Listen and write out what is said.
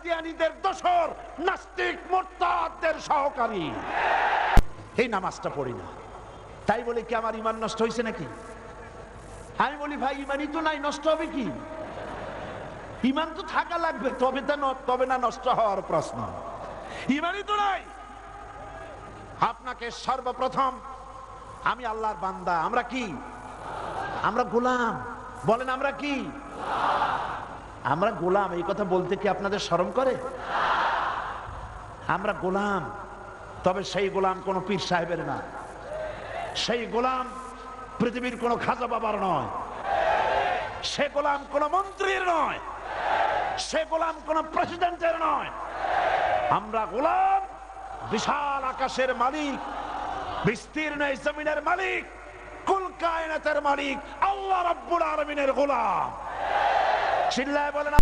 কাদিয়ানীদের দোসর, নাস্তিক মুরতাদদের সহকারী। এই নামাজটা পড়ি না, তাই বলে কি আমার ঈমান নষ্ট হয়েছে নাকি? আমি বলি ভাই ঈমানই তো নাই, নষ্ট হবে কি? ঈমান তো থাকা লাগবে, তবে না নষ্ট হওয়ার প্রশ্ন। ঈমানই তো নাই। আপনাকে সর্বপ্রথম, আমি আল্লাহর বান্দা, আমরা কি? আমরা গোলাম। বলেন আমরা কি? আমরা গোলাম। এই কথা বলতে কি আপনাদের শরম করে? আমরা গোলাম, তবে সেই গোলাম কোন পীর সাহেবের না, সেই গোলাম পৃথিবীর কোন খাজা বাবার নয়, সে গোলাম কোন মন্ত্রীর নয়, সে গোলাম কোন প্রেসিডেন্টের নয়। আমরা গোলাম বিশাল আকাশের মালিক, বিস্তীর্ণ জমিনের মালিক, কুল কায়নাতের মালিক আল্লাহ রাব্বুল আলামিনের গোলাম। চিল্লায় বলেন।